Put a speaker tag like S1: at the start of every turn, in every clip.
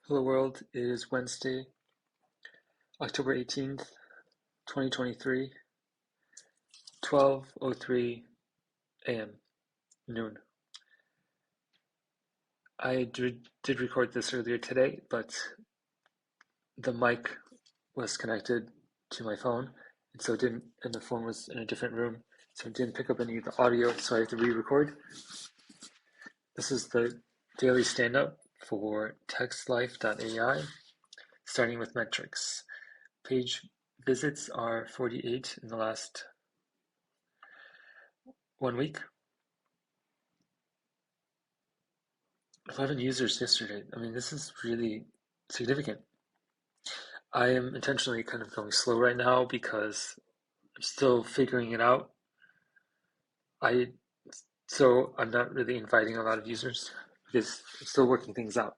S1: Hello world, it is Wednesday, October 18th, 2023, 12:03 a.m. noon. I did record this earlier today, but the mic was connected to my phone, and so it didn't, and the phone was in a different room, so it didn't pick up any of the audio, so I have to re-record. This is the daily stand-up for textlife.ai, starting with metrics. Page visits are 48 in the last 1 week. 11 users yesterday. I mean, this is really significant. I am intentionally kind of going slow right now because I'm still figuring it out. So I'm not really inviting a lot of users because I'm still working things out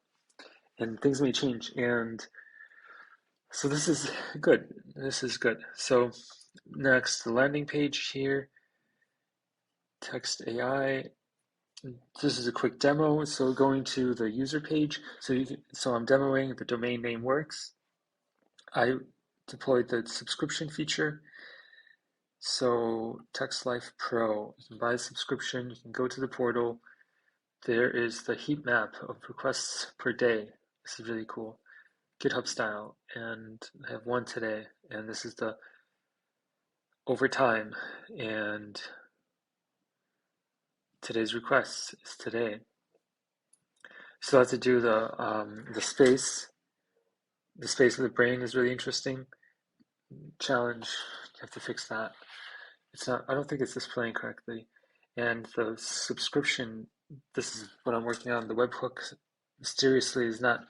S1: and things may change. And so this is good. This is good. So next, the landing page here, text AI. This is a quick demo. So going to the user page. So I'm demoing the domain name works. I deployed the subscription feature. So TextLife Pro, you can buy a subscription, you can go to the portal. There is the heat map of requests per day. This is really cool. GitHub style, and I have one today, and this is the over time, and today's request is today. So I have to do the space. The space of the brain is really interesting. Challenge, you have to fix that. It's not, I don't think it's displaying correctly. And the subscription, this is what I'm working on, the webhook mysteriously is not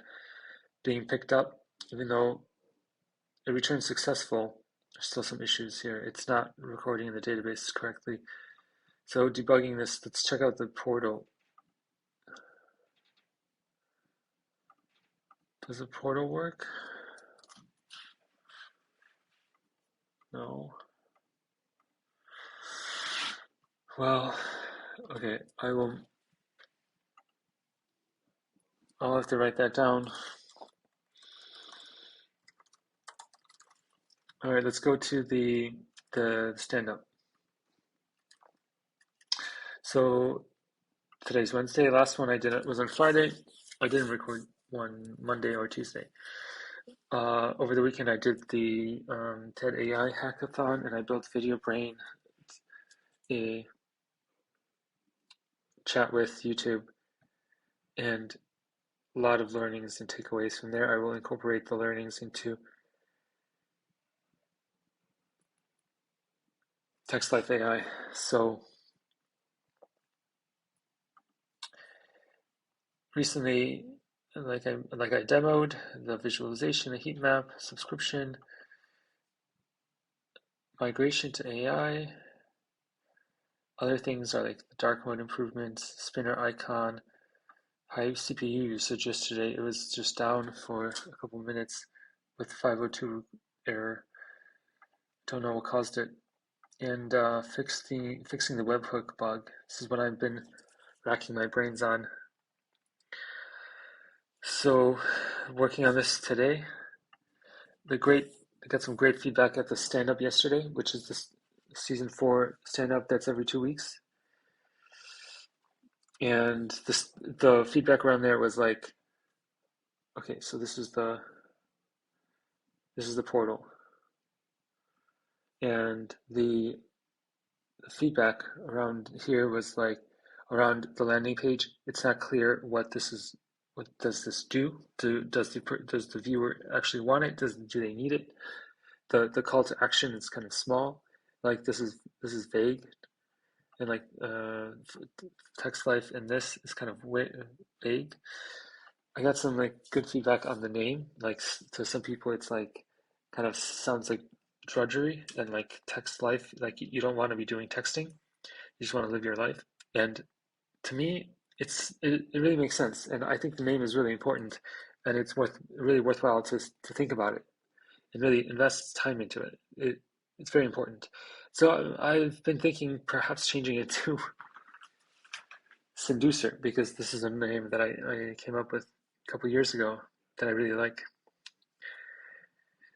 S1: being picked up, even though it returns successful. There's still some issues here. It's not recording in the database correctly. So debugging this, let's check out the portal. Does the portal work? No. Well, okay, I'll have to write that down. All right, let's go to the stand-up. So today's Wednesday. Last one I did it was on Friday. I didn't record one Monday or Tuesday. Over the weekend, I did the TED AI hackathon, and I built Video Brain, a chat with YouTube, and a lot of learnings and takeaways from there. I will incorporate the learnings into TextLife AI. So recently, like I demoed the visualization, the heat map, subscription, migration to AI. Other things are like the dark mode improvements, spinner icon, high CPU usage yesterday. It was just down for a couple minutes with 502 error. Don't know what caused it. And fixing the webhook bug. This is what I've been racking my brains on. So working on this today. I got some great feedback at the stand-up yesterday, which is this season 4 stand-up that's every 2 weeks. And the feedback around there was like, okay, so this is the portal, and the feedback around here was like around the landing page. It's not clear what this is. What does this do? Does the viewer actually want it? Do they need it? The call to action is kind of small. Like this is vague, and like text life and this is kind of vague. I got some like good feedback on the name. Like to some people, it's like kind of sounds like drudgery and like text life. Like you don't want to be doing texting. You just want to live your life. And to me, it really makes sense. And I think the name is really important, and it's really worthwhile to think about it and really invest time into it. It's very important. So I've been thinking perhaps changing it to Seducer because this is a name that I came up with a couple years ago. that I really like.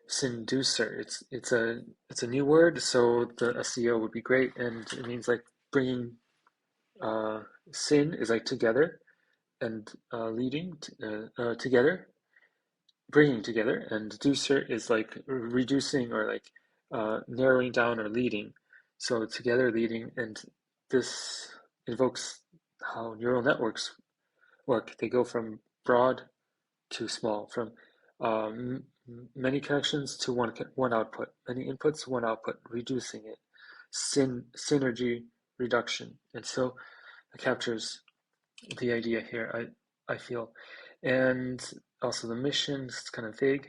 S1: Synducer. It's a new word, so the SEO would be great, and it means like bringing uh, syn is like together, and leading together, bringing together, and ducer is like reducing or like narrowing down or leading. So together, leading, and this invokes how neural networks work. They go from broad to small, from um, many connections to one output, many inputs, one output, reducing it, synergy reduction. And so it captures the idea here, I feel. And also the mission is kind of vague.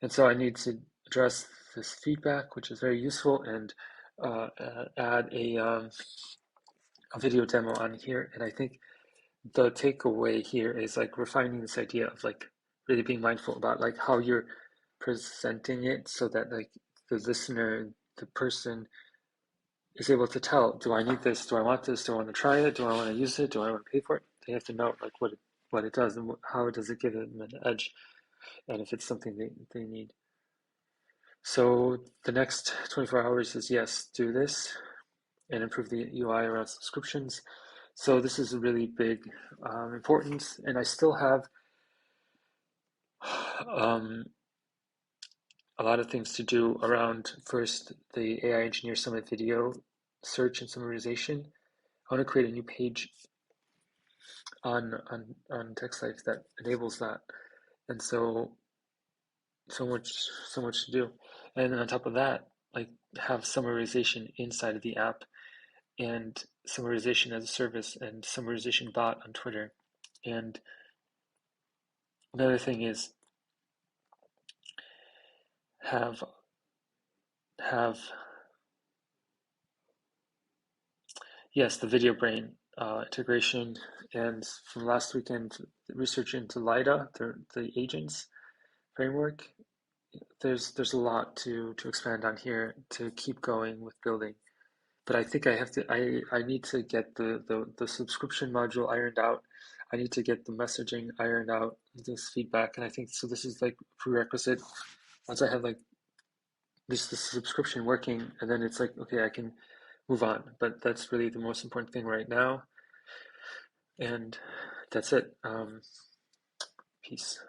S1: And so I need to address this feedback, which is very useful, and add a video demo on here. And I think the takeaway here is like refining this idea of like really being mindful about like how you're presenting it so that like the listener, the person is able to tell, do I need this? Do I want this? Do I want to try it? Do I want to use it? Do I want to pay for it? They have to know like what it does and how does it give them an edge, and if it's something they need. So the next 24 hours is yes, do this and improve the UI around subscriptions. So this is a really big importance, and I still have um, a lot of things to do around first the AI Engineer Summit video search and summarization. I want to create a new page on TechSites that enables that, and so much to do. And then on top of that, like have summarization inside of the app, and summarization as a service, and summarization bot on Twitter. And another thing is have have yes, the video brain integration. And from last weekend, research into LIDA, the agents framework. There's a lot to expand on here to keep going with building. But I think I need to get the subscription module ironed out. I need to get the messaging ironed out, this feedback, and I think so. This is like prerequisite. Once I have like this the subscription working, and then it's like okay, I can move on. But that's really the most important thing right now, and that's it. Peace.